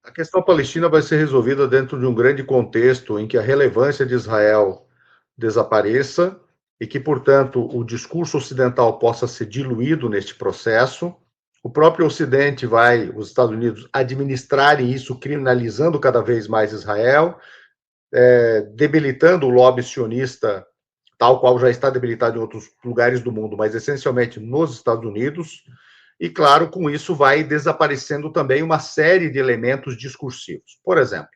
A questão palestina vai ser resolvida dentro de um grande contexto em que a relevância de Israel desapareça e que, portanto, o discurso ocidental possa ser diluído neste processo. O próprio Ocidente vai, os Estados Unidos, administrarem isso, criminalizando cada vez mais Israel, debilitando o lobby sionista, tal qual já está debilitado em outros lugares do mundo, mas essencialmente nos Estados Unidos. E, claro, com isso vai desaparecendo também uma série de elementos discursivos. Por exemplo,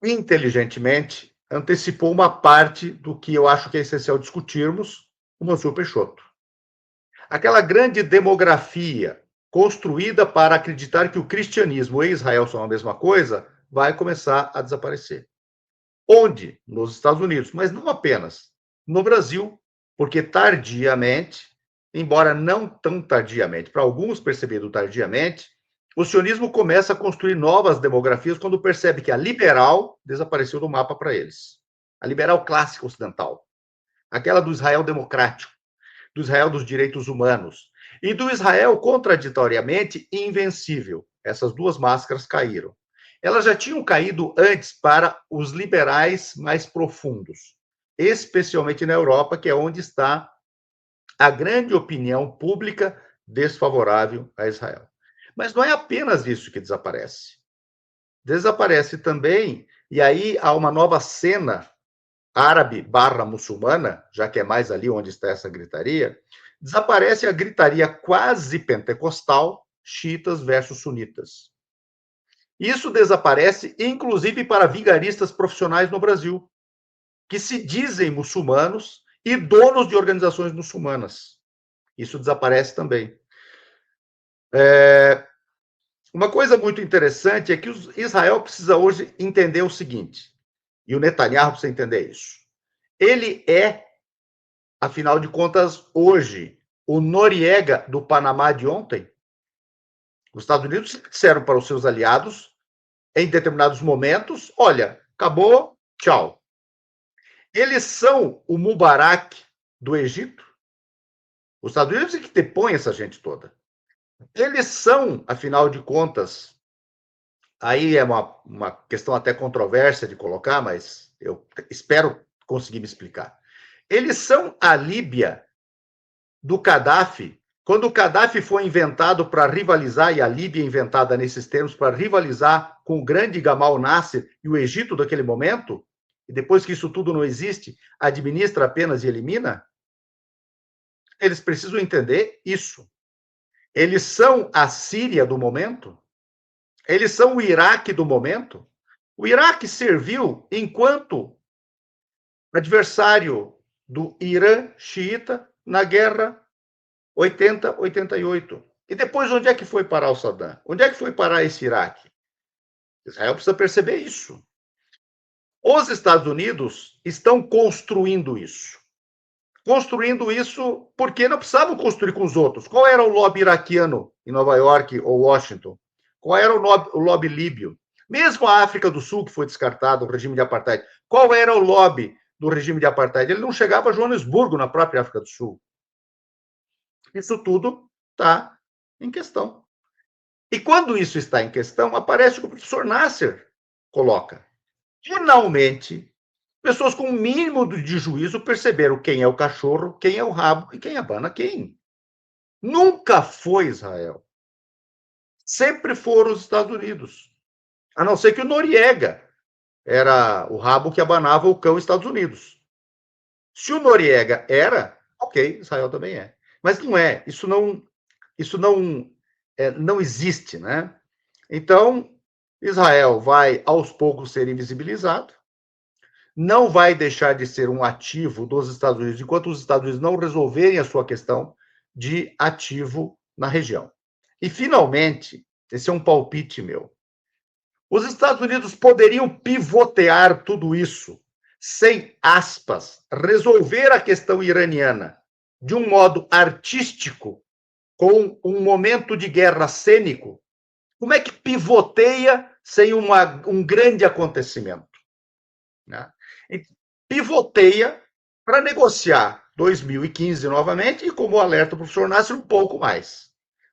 inteligentemente, antecipou uma parte do que eu acho que é essencial discutirmos, o Mansur Peixoto. Aquela grande demografia construída para acreditar que o cristianismo e Israel são a mesma coisa, vai começar a desaparecer. Onde? Nos Estados Unidos, mas não apenas. No Brasil, porque tardiamente, embora não tão tardiamente, para alguns percebido tardiamente, o sionismo começa a construir novas demografias quando percebe que a liberal desapareceu do mapa para eles. A liberal clássica ocidental. Aquela do Israel democrático, do Israel dos direitos humanos e do Israel contraditoriamente invencível. Essas duas máscaras caíram. Elas já tinham caído antes para os liberais mais profundos, especialmente na Europa, que é onde está a grande opinião pública desfavorável a Israel. Mas não é apenas isso que desaparece. Desaparece também, e aí há uma nova cena árabe/muçulmana, já que é mais ali onde está essa gritaria, desaparece a gritaria quase pentecostal, xiitas versus sunitas. Isso desaparece, inclusive, para vigaristas profissionais no Brasil, que se dizem muçulmanos e donos de organizações muçulmanas. Isso desaparece também. Uma coisa muito interessante é que Israel precisa hoje entender o seguinte, e o Netanyahu precisa entender isso. Ele é, afinal de contas, hoje, o Noriega do Panamá de ontem. Os Estados Unidos disseram para os seus aliados, em determinados momentos, olha, acabou, tchau. Eles são o Mubarak do Egito. Os Estados Unidos é que depõe essa gente toda. Eles são, afinal de contas, aí é uma questão até controversa de colocar, mas eu espero conseguir me explicar. Eles são a Líbia do Gaddafi. Quando o Gaddafi foi inventado para rivalizar, e a Líbia inventada nesses termos, para rivalizar com o grande Gamal Nasser e o Egito daquele momento, e depois que isso tudo não existe, administra apenas e elimina, eles precisam entender isso. Eles são a Síria do momento, eles são o Iraque do momento. O Iraque serviu enquanto adversário do Irã xiita na guerra 80-88. E depois, onde é que foi parar o Saddam? Onde é que foi parar esse Iraque? Israel precisa perceber isso. Os Estados Unidos estão construindo isso. Construindo isso porque não precisavam construir com os outros. Qual era o lobby iraquiano em Nova York ou Washington? Qual era o lobby líbio? Mesmo a África do Sul, que foi descartado, o regime de apartheid, qual era o lobby do regime de apartheid? Ele não chegava a Joanesburgo, na própria África do Sul. Isso tudo está em questão. E quando isso está em questão, aparece o que o professor Nasser coloca. Finalmente, pessoas com o mínimo de juízo perceberam quem é o cachorro, quem é o rabo e quem abana quem. Nunca foi Israel. Sempre foram os Estados Unidos. A não ser que o Noriega era o rabo que abanava o cão Estados Unidos. Se o Noriega era, ok, Israel também é. Mas não é. Isso não existe, né? Então, Israel vai aos poucos ser invisibilizado, não vai deixar de ser um ativo dos Estados Unidos enquanto os Estados Unidos não resolverem a sua questão de ativo na região. E, finalmente, esse é um palpite meu, os Estados Unidos poderiam pivotear tudo isso, sem aspas, resolver a questão iraniana de um modo artístico, com um momento de guerra cênico. Como é que pivoteia sem um grande acontecimento? Né? Pivoteia para negociar 2015 novamente e, como alerta o professor Nasser, um pouco mais.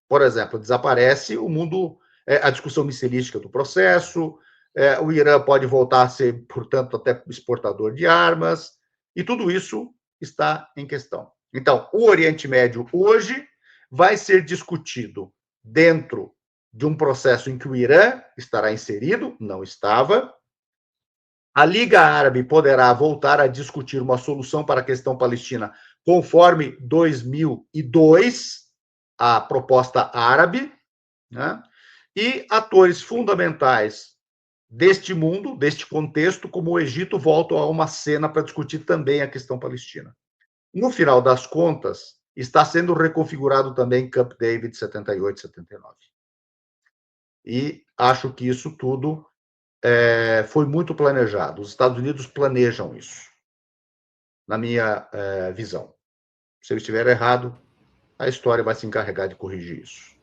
Por exemplo, desaparece o mundo a discussão missilística do processo, o Irã pode voltar a ser, portanto, até exportador de armas, e tudo isso está em questão. Então, o Oriente Médio hoje vai ser discutido dentro de um processo em que o Irã estará inserido, não estava. A Liga Árabe poderá voltar a discutir uma solução para a questão palestina conforme 2002, a proposta árabe, né? E atores fundamentais deste mundo, deste contexto, como o Egito, voltam a uma cena para discutir também a questão palestina. No final das contas, está sendo reconfigurado também Camp David 78, 79. E acho que isso tudo foi muito planejado. Os Estados Unidos planejam isso, na minha visão. Se eu estiver errado, a história vai se encarregar de corrigir isso.